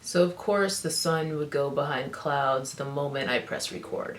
So of course the sun would go behind clouds the moment I press record.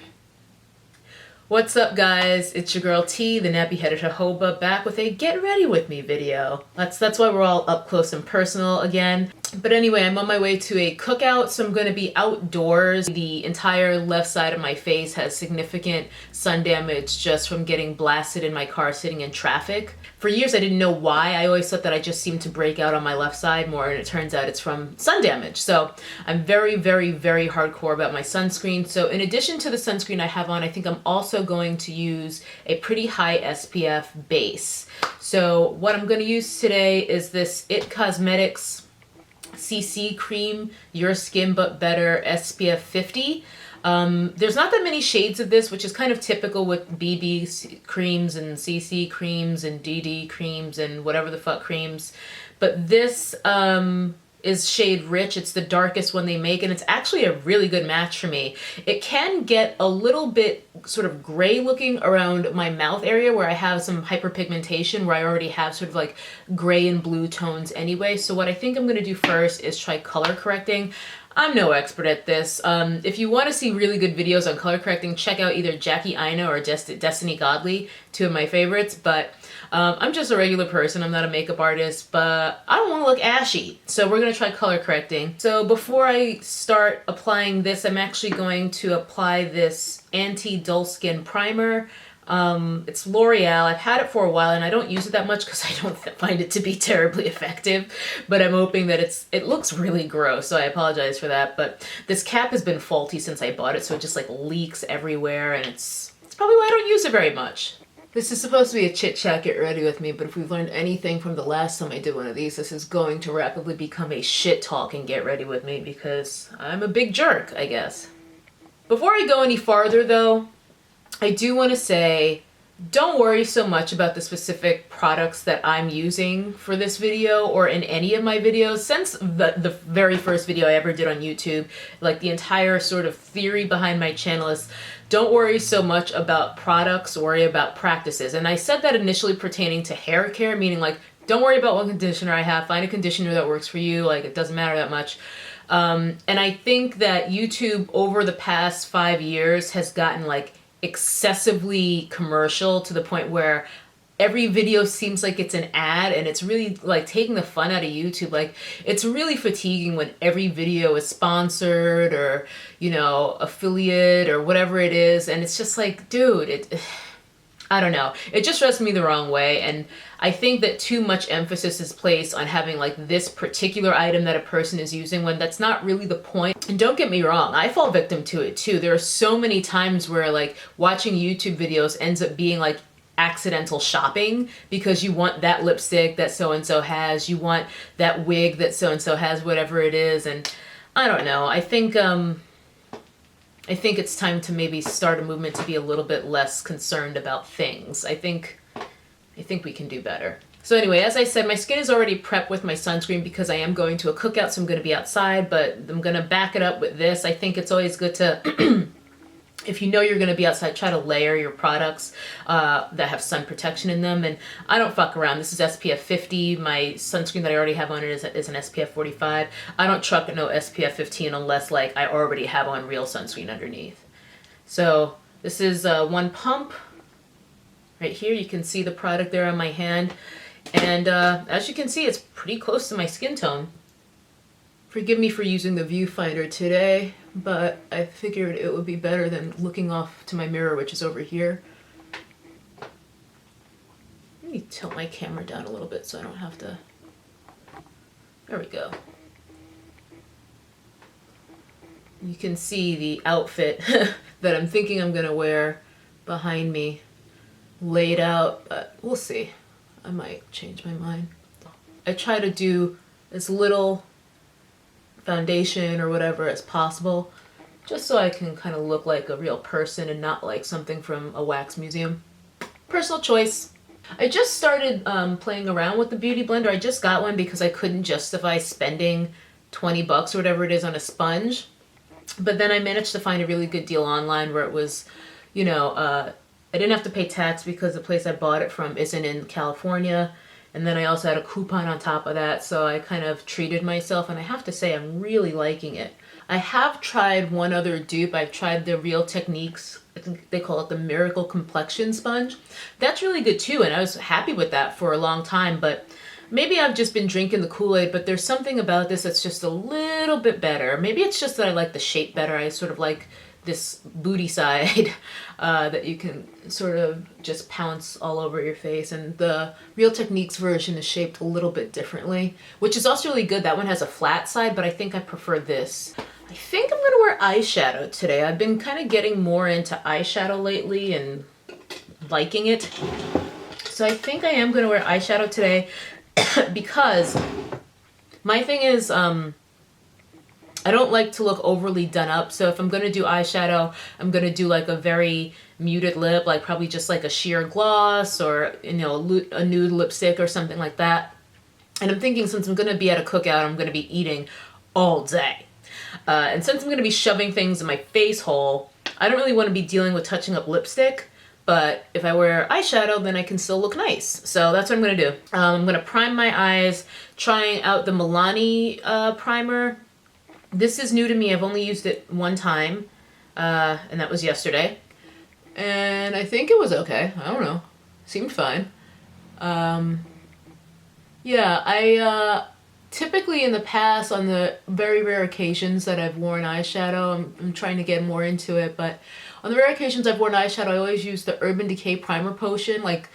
What's up guys, it's your girl T, the nappy-headed jojoba, back with a get ready with me video. That's why we're all up close and personal again. But anyway, I'm on my way to a cookout, so I'm going to be outdoors. The entire left side of my face has significant sun damage just from getting blasted in my car sitting in traffic. For years I didn't know why. I always thought that I just seemed to break out on my left side more, and it turns out it's from sun damage. So I'm very, very, very hardcore about my sunscreen. So in addition to the sunscreen I have on, I think I'm also going to use a pretty high SPF base. So what I'm going to use today is this It Cosmetics CC Cream Your Skin But Better SPF 50. There's not that many shades of this, which is kind of typical with BB creams and CC creams and DD creams and whatever the fuck creams. But this is shade Rich. It's the darkest one they make, and it's actually a really good match for me. It can get a little bit sort of gray looking around my mouth area where I have some hyperpigmentation, where I already have sort of like gray and blue tones anyway. So what I think I'm going to do first is try color correcting. I'm no expert at this. If you want to see really good videos on color correcting, check out either Jackie Aina or Destiny Godley, two of my favorites. But I'm just a regular person. I'm not a makeup artist, but I don't want to look ashy. So we're going to try color correcting. So before I start applying this, I'm actually going to apply this anti-dull skin primer. It's L'Oreal. I've had it for a while and I don't use it that much because I don't find it to be terribly effective, but I'm hoping that it looks really gross, so I apologize for that. But this cap has been faulty since I bought it, so it just like leaks everywhere, and it's probably why I don't use it very much. This is supposed to be a chit chat get ready with me, but if we've learned anything from the last time I did one of these, this is going to rapidly become a shit talk and get ready with me because I'm a big jerk, I guess. Before I go any farther though, I do want to say, don't worry so much about the specific products that I'm using for this video or in any of my videos. Since the very first video I ever did on YouTube, like the entire sort of theory behind my channel is don't worry so much about products, worry about practices. And I said that initially pertaining to hair care, meaning like, don't worry about what conditioner I have, find a conditioner that works for you, like it doesn't matter that much. And I think that YouTube over the past 5 years has gotten like excessively commercial to the point where every video seems like it's an ad, and it's really like taking the fun out of YouTube. Like it's really fatiguing when every video is sponsored or, you know, affiliate or whatever it is, and it's just like, dude, I don't know. It just rubs me the wrong way, and I think that too much emphasis is placed on having like this particular item that a person is using when that's not really the point. And don't get me wrong, I fall victim to it too. There are so many times where like watching YouTube videos ends up being like accidental shopping because you want that lipstick that so-and-so has, you want that wig that so-and-so has, whatever it is. And I don't know, I think it's time to maybe start a movement to be a little bit less concerned about things. I think we can do better. So anyway, as I said, my skin is already prepped with my sunscreen because I am going to a cookout, so I'm going to be outside, but I'm going to back it up with this. I think it's always good to, if you know you're going to be outside, try to layer your products that have sun protection in them. And I don't fuck around. This is SPF 50. My sunscreen that I already have on it is an SPF 45. I don't truck no SPF 15 unless like I already have on real sunscreen underneath. So this is one pump. Right here, you can see the product there on my hand. And as you can see, it's pretty close to my skin tone. Forgive me for using the viewfinder today, but I figured it would be better than looking off to my mirror, which is over here. Let me tilt my camera down a little bit so I don't have to... There we go. You can see the outfit that I'm thinking I'm gonna wear behind me laid out, but we'll see. I might change my mind. I try to do as little foundation or whatever as possible, just so I can kind of look like a real person and not like something from a wax museum. Personal choice. I just started playing around with the beauty blender. I just got one because I couldn't justify spending 20 bucks or whatever it is on a sponge. But then I managed to find a really good deal online where it was, you know, I didn't have to pay tax because the place I bought it from isn't in California. And then I also had a coupon on top of that, so I kind of treated myself, and I have to say I'm really liking it. I have tried one other dupe. I've tried the Real Techniques, I think they call it the Miracle Complexion Sponge. That's really good too, and I was happy with that for a long time, but maybe I've just been drinking the Kool-Aid, but there's something about this that's just a little bit better. Maybe it's just that I like the shape better. I sort of like this booty side that you can sort of just pounce all over your face, and the Real Techniques version is shaped a little bit differently, which is also really good. That one has a flat side, but I think I prefer this. I think I'm gonna wear eyeshadow today. I've been kind of getting more into eyeshadow lately and liking it. So I think I am gonna wear eyeshadow today because my thing is I don't like to look overly done up. So if I'm gonna do eyeshadow, I'm gonna do like a very muted lip, like probably just like a sheer gloss or, you know, a nude lipstick or something like that. And I'm thinking, since I'm gonna be at a cookout, I'm gonna be eating all day. And since I'm going to be shoving things in my face hole, I don't really want to be dealing with touching up lipstick. But if I wear eyeshadow, then I can still look nice. So that's what I'm going to do. I'm going to prime my eyes, trying out the Milani primer. This is new to me. I've only used it one time, and that was yesterday. And I think it was okay. I don't know. Seemed fine. Yeah, I... typically in the past, on the very rare occasions that I've worn eyeshadow, I'm trying to get more into it, but on the rare occasions I've worn eyeshadow, I always use the Urban Decay Primer Potion. Like,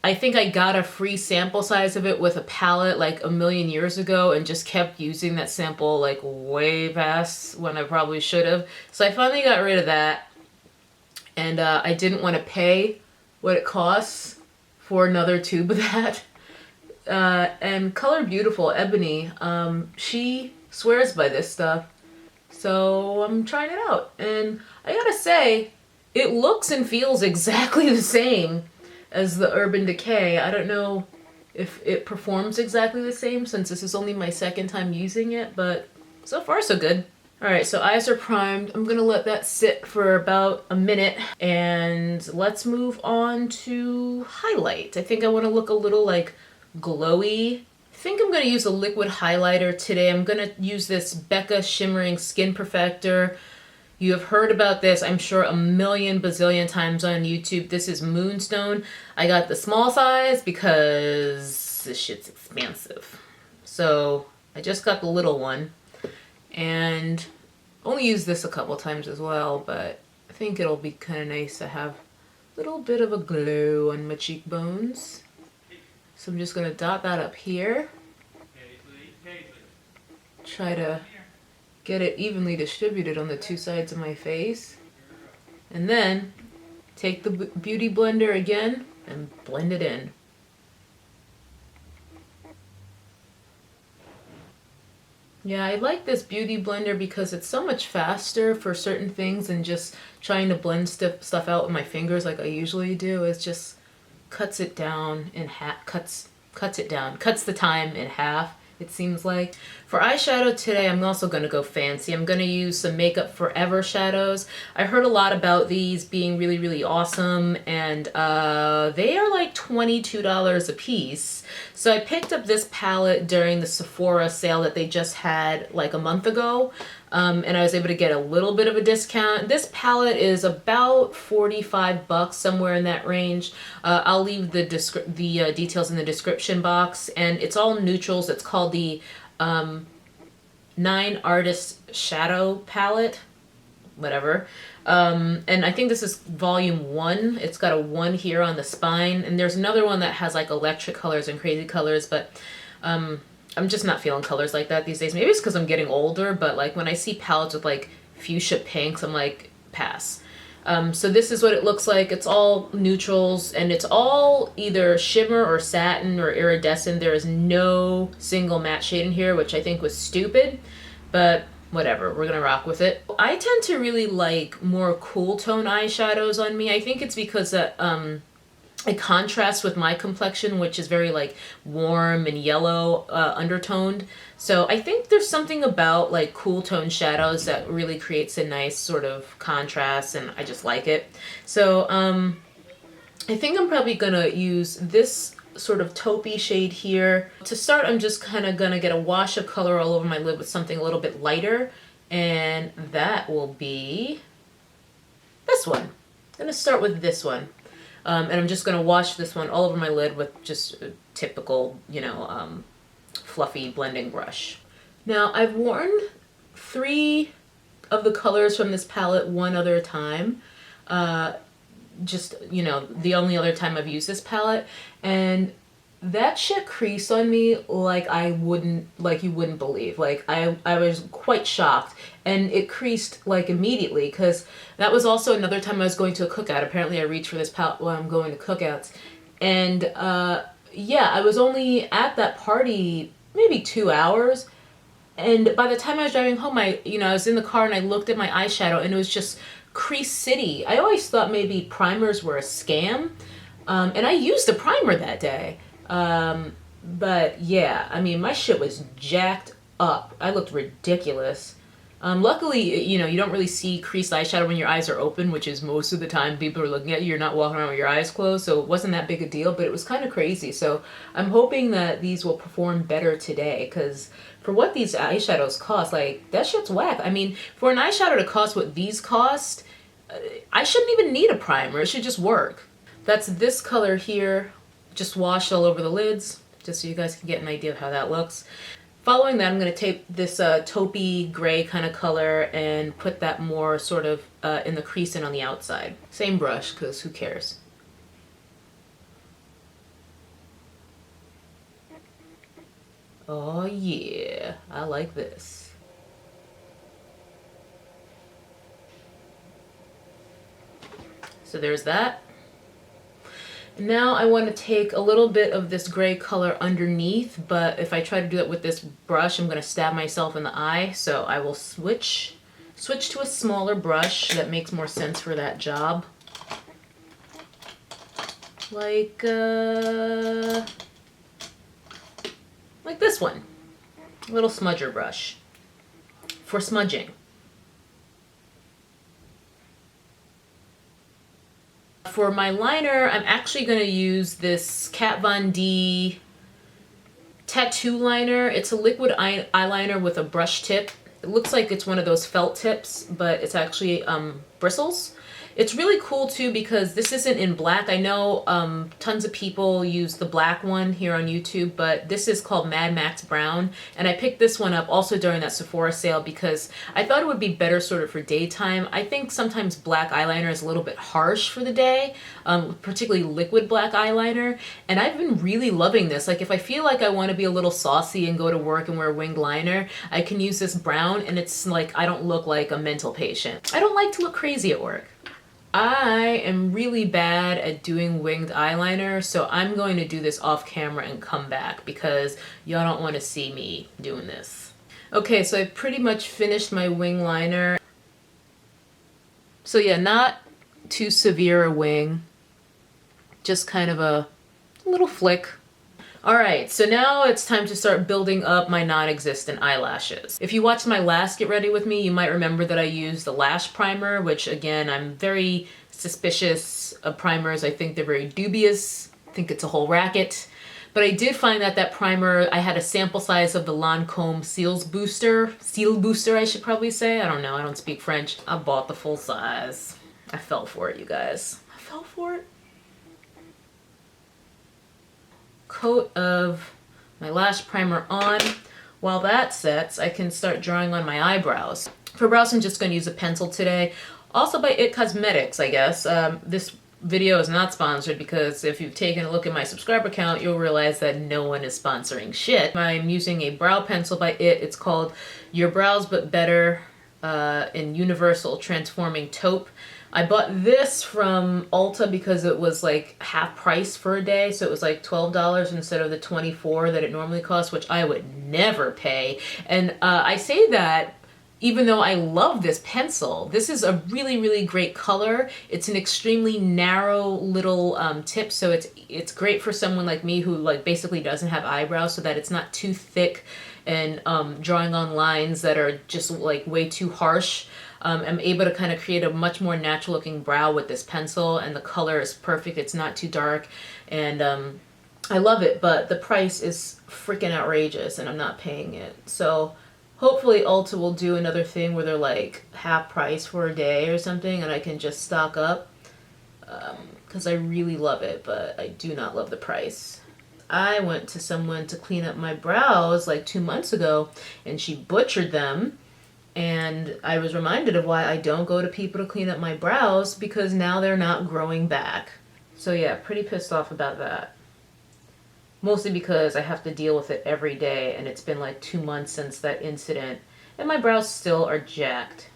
I think I got a free sample size of it with a palette like a million years ago and just kept using that sample like way past when I probably should have. So I finally got rid of that, and I didn't want to pay what it costs for another tube of that. And Color Beautiful, Ebony, she swears by this stuff, so I'm trying it out, and I gotta say, it looks and feels exactly the same as the Urban Decay. I don't know if it performs exactly the same, since this is only my second time using it, but so far so good. Alright, so eyes are primed. I'm gonna let that sit for about a minute, and let's move on to highlight. I think I want to look a little like glowy. I think I'm going to use a liquid highlighter today. I'm going to use this BECCA Shimmering Skin Perfector. You have heard about this, I'm sure, a million bazillion times on YouTube. This is Moonstone. I got the small size because this shit's expensive. So I just got the little one, and only used this a couple times as well, but I think it'll be kind of nice to have a little bit of a glow on my cheekbones. So I'm just going to dot that up here. Try to get it evenly distributed on the two sides of my face. And then take the Beauty Blender again and blend it in. Yeah, I like this Beauty Blender because it's so much faster for certain things than just trying to blend stuff out with my fingers like I usually do. It's just cuts it down in half, cuts the time in half, it seems like. For eyeshadow today, I'm also going to go fancy. I'm going to use some Makeup Forever shadows. I heard a lot about these being really, really awesome, and they are like $22 a piece. So I picked up this palette during the Sephora sale that they just had like a month ago. And I was able to get a little bit of a discount. This palette is about 45 bucks, somewhere in that range. I'll leave the details in the description box, and it's all neutrals. It's called the 9 Artist Shadow Palette, whatever. And I think this is volume 1. It's got a 1 here on the spine, and there's another one that has like electric colors and crazy colors, but I'm just not feeling colors like that these days. Maybe it's because I'm getting older, but like when I see palettes with like fuchsia pinks, I'm like, pass. So this is what it looks like. It's all neutrals, and it's all either shimmer or satin or iridescent. There is no single matte shade in here, which I think was stupid, but whatever, we're gonna rock with it. I tend to really like more cool tone eyeshadows on me. I think it's because that it contrasts with my complexion, which is very like warm and yellow undertoned. So I think there's something about like cool tone shadows that really creates a nice sort of contrast, and I just like it. So I think I'm probably gonna use this sort of taupey shade here. To start, I'm just kind of gonna get a wash of color all over my lid with something a little bit lighter, and that will be this one. I'm gonna start with this one. And I'm just gonna wash this one all over my lid with just a typical, you know, fluffy blending brush. Now, I've worn 3 of the colors from this palette one other time. Just, you know, the only other time I've used this palette, and that shit creased on me like you wouldn't believe. Like I was quite shocked, and it creased like immediately, because that was also another time I was going to a cookout. Apparently I reach for this palette while I'm going to cookouts, and yeah, I was only at that party maybe 2 hours, and by the time I was driving home, I was in the car and I looked at my eyeshadow and it was just crease city. I always thought maybe primers were a scam, and I used a primer that day. But yeah, I mean, my shit was jacked up. I looked ridiculous. Luckily, you know, you don't really see creased eyeshadow when your eyes are open, which is most of the time people are looking at you. You're not walking around with your eyes closed, so it wasn't that big a deal, but it was kind of crazy. So I'm hoping that these will perform better today, because for what these eyeshadows cost, like, that shit's whack. I mean, for an eyeshadow to cost what these cost, I shouldn't even need a primer. It should just work. That's this color here, just washed all over the lids, just so you guys can get an idea of how that looks. Following that, I'm going to take this taupey gray kind of color and put that more sort of in the crease and on the outside. Same brush, because who cares? Oh yeah, I like this. So there's that. Now I want to take a little bit of this gray color underneath, but if I try to do it with this brush, I'm going to stab myself in the eye. So I will switch to a smaller brush that makes more sense for that job. Like this one. A little smudger brush for smudging. For my liner, I'm actually going to use this Kat Von D tattoo liner. It's a liquid eyeliner with a brush tip. It looks like it's one of those felt tips, but it's actually bristles. It's really cool too, because this isn't in black. I know tons of people use the black one here on YouTube, but this is called Mad Max Brown, and I picked this one up also during that Sephora sale because I thought it would be better sort of for daytime. I think sometimes black eyeliner is a little bit harsh for the day, particularly liquid black eyeliner, and I've been really loving this. Like, if I feel like I want to be a little saucy and go to work and wear a winged liner, I can use this brown, and it's like I don't look like a mental patient. I don't like to look crazy at work. I am really bad at doing winged eyeliner, so I'm going to do this off camera and come back because y'all don't want to see me doing this. Okay, so I've pretty much finished my wing liner. So yeah, not too severe a wing, just kind of a little flick. Alright, so now it's time to start building up my non-existent eyelashes. If you watched my last Get Ready With Me, you might remember that I used the lash primer, which again, I'm very suspicious of primers. I think they're very dubious. I think it's a whole racket. But I did find that that primer, I had a sample size of the Lancome Seal Booster, I should probably say. I don't know, I don't speak French. I bought the full size. I fell for it, you guys. I fell for it. Coat of my lash primer on. While that sets, I can start drawing on my eyebrows. For brows, I'm just going to use a pencil today. Also by It Cosmetics, I guess. This video is not sponsored because if you've taken a look at my subscriber count, you'll realize that no one is sponsoring shit. I'm using a brow pencil by It. It's called Your Brows But Better in Universal Transforming Taupe. I bought this from Ulta because it was like half price for a day, so it was like $12 instead of the $24 that it normally costs, which I would never pay. And I say that even though I love this pencil. This is a really, really great color. It's an extremely narrow little tip, so it's great for someone like me who like basically doesn't have eyebrows, so that it's not too thick and drawing on lines that are just like way too harsh. I'm able to kind of create a much more natural looking brow with this pencil, and the color is perfect. It's not too dark, and I love it, but the price is freaking outrageous and I'm not paying it. So hopefully Ulta will do another thing where they're like half price for a day or something and I can just stock up. Because I really love it, but I do not love the price. I went to someone to clean up my brows like 2 months ago and she butchered them. And I was reminded of why I don't go to people to clean up my brows, because now they're not growing back. So yeah, pretty pissed off about that. Mostly because I have to deal with it every day and it's been like 2 months since that incident and my brows still are jacked.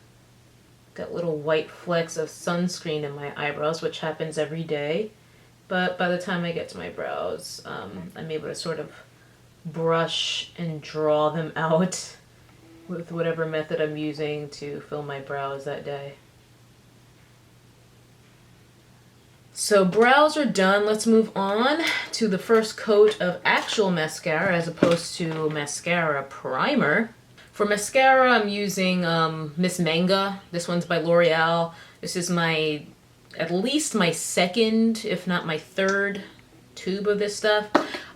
Got little white flecks of sunscreen in my eyebrows, which happens every day. But by the time I get to my brows, I'm able to sort of brush and draw them out with whatever method I'm using to fill my brows that day. So brows are done. Let's move on to the first coat of actual mascara as opposed to mascara primer. For mascara, I'm using Miss Manga. This one's by L'Oreal. This is at least my second, if not my third tube of this stuff.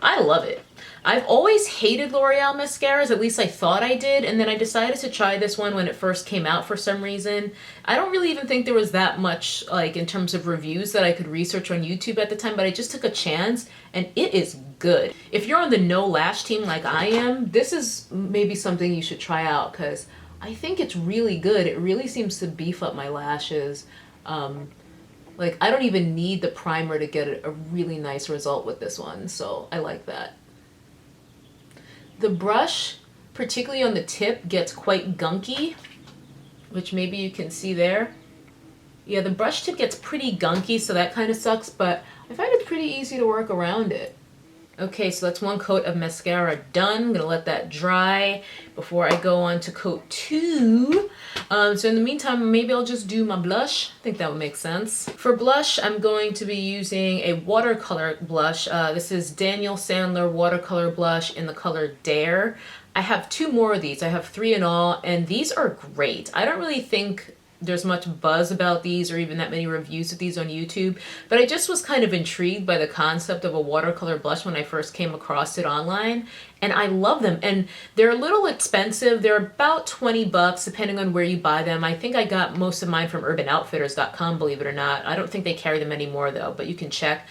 I love it. I've always hated L'Oreal mascaras, at least I thought I did, and then I decided to try this one when it first came out for some reason. I don't really even think there was that much, like, in terms of reviews that I could research on YouTube at the time, but I just took a chance, and it is good. If you're on the no lash team like I am, this is maybe something you should try out, because I think it's really good. It really seems to beef up my lashes. Like, I don't even need the primer to get a really nice result with this one, so I like that. The brush, particularly on the tip, gets quite gunky, which maybe you can see there. Yeah, the brush tip gets pretty gunky, so that kind of sucks, but I find it pretty easy to work around it. Okay, so that's one coat of mascara done. I'm gonna let that dry before I go on to coat 2. So in the meantime, maybe I'll just do my blush. I think that would make sense. For blush, I'm going to be using a watercolor blush. This is Daniel Sandler watercolor blush in the color Dare. I have 2 more of these. I have 3 in all, and these are great. I don't really think there's much buzz about these or even that many reviews of these on YouTube, but I just was kind of intrigued by the concept of a watercolor blush when I first came across it online, and I love them. And they're a little expensive. They're about 20 bucks depending on where you buy them. I think I got most of mine from urbanoutfitters.com, believe it or not. I don't think they carry them anymore though, but you can check.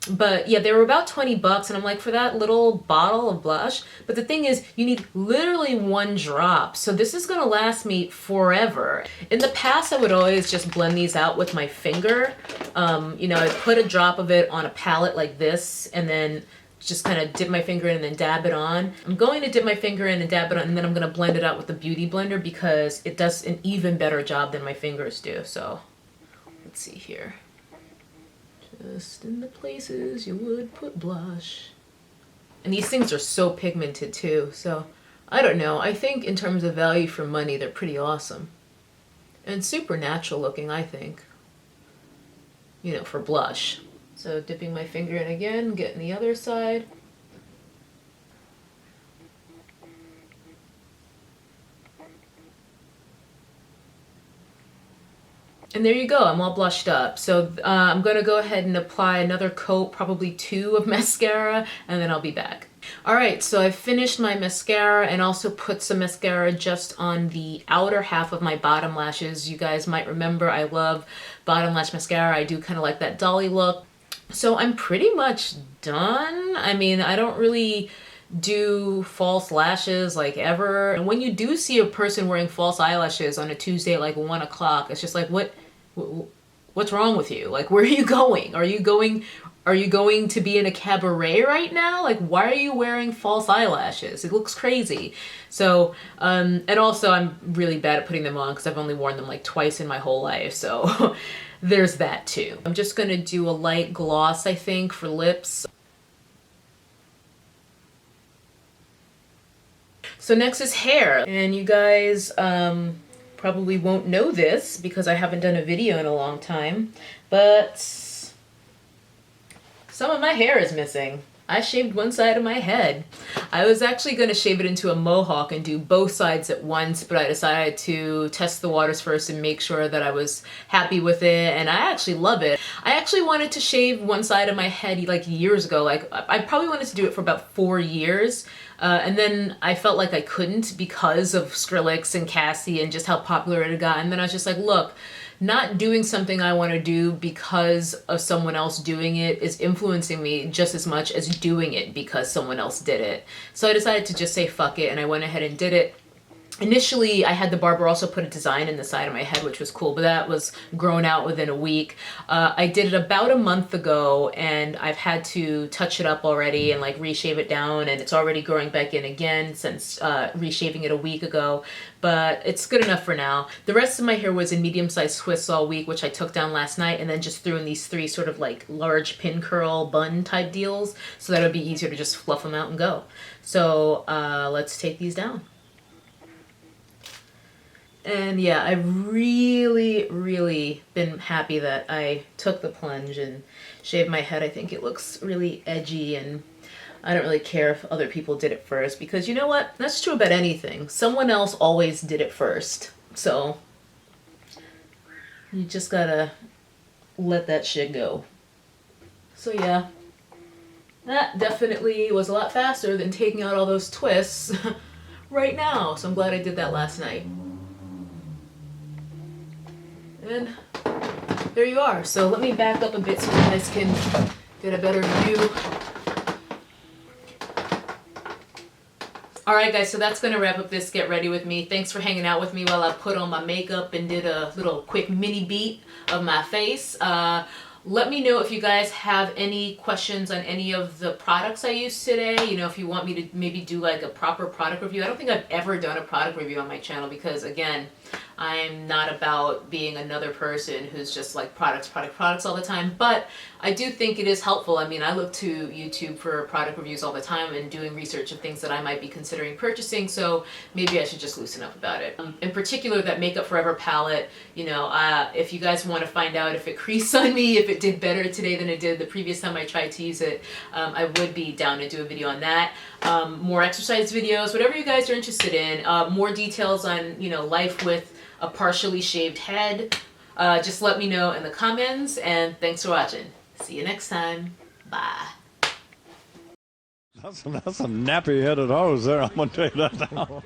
But yeah, they were about 20 bucks, and I'm like, for that little bottle of blush. But the thing is, you need literally 1 drop. So this is gonna last me forever. In the past, I would always just blend these out with my finger. You know, I'd put a drop of it on a palette like this, and then just kind of dip my finger in and then dab it on. I'm going to dip my finger in and dab it on, and then I'm gonna blend it out with the Beauty Blender because it does an even better job than my fingers do. So let's see here. Just in the places you would put blush. And these things are so pigmented too, so I don't know. I think in terms of value for money, they're pretty awesome. And super natural looking, I think. You know, for blush. So dipping my finger in again, getting the other side. And there you go, I'm all blushed up. So I'm gonna go ahead and apply another coat, probably 2 of mascara, and then I'll be back. All right, so I finished my mascara and also put some mascara just on the outer half of my bottom lashes. You guys might remember I love bottom lash mascara. I do kind of like that dolly look. So I'm pretty much done. I mean, I don't really do false lashes like ever. And when you do see a person wearing false eyelashes on a Tuesday at like 1 o'clock, it's just like, what's wrong with you? Like, where are you going? Are you going to be in a cabaret right now? Like, why are you wearing false eyelashes? It looks crazy. So, and also I'm really bad at putting them on because I've only worn them like twice in my whole life. So there's that too. I'm just gonna do a light gloss, I think, for lips. So next is hair, and you guys probably won't know this because I haven't done a video in a long time, but some of my hair is missing. I shaved one side of my head. I was actually going to shave it into a mohawk and do both sides at once, but I decided to test the waters first and make sure that I was happy with it, and I actually love it. I actually wanted to shave one side of my head like years ago. Like, I probably wanted to do it for about 4 years. And then I felt like I couldn't because of Skrillex and Cassie and just how popular it had gotten. And then I was just like, look, not doing something I want to do because of someone else doing it is influencing me just as much as doing it because someone else did it. So I decided to just say fuck it, and I went ahead and did it. Initially, I had the barber also put a design in the side of my head, which was cool, but that was grown out within a week. I did it about a month ago, and I've had to touch it up already and like reshave it down, and it's already growing back in again since reshaving it a week ago, but it's good enough for now. The rest of my hair was in medium-sized twists all week, which I took down last night, and then just threw in these 3 sort of like large pin curl bun type deals, so that it would be easier to just fluff them out and go. So let's take these down. And yeah, I've really been happy that I took the plunge and shaved my head. I think it looks really edgy, and I don't really care if other people did it first, because you know what? That's true about anything. Someone else always did it first. So you just gotta let that shit go. So yeah, that definitely was a lot faster than taking out all those twists right now. So I'm glad I did that last night. And there you are. So let me back up a bit so you guys can get a better view. Alright guys, so that's going to wrap up this Get Ready With Me. Thanks for hanging out with me while I put on my makeup and did a little quick mini beat of my face. Let me know if you guys have any questions on any of the products I used today. You know, if you want me to maybe do like a proper product review. I don't think I've ever done a product review on my channel because, again, I'm not about being another person who's just like products all the time. But I do think it is helpful. I mean, I look to YouTube for product reviews all the time and doing research of things that I might be considering purchasing. So maybe I should just loosen up about it. In particular, that Makeup Forever palette, you know, if you guys want to find out if it creased on me, if it did better today than it did the previous time I tried to use it, I would be down to do a video on that. More exercise videos, whatever you guys are interested in. More details on, you know, life with a partially shaved head. Just let me know in the comments, and thanks for watching. See you next time. Bye. That's a nappy-headed hose there, I'm gonna tell you that now.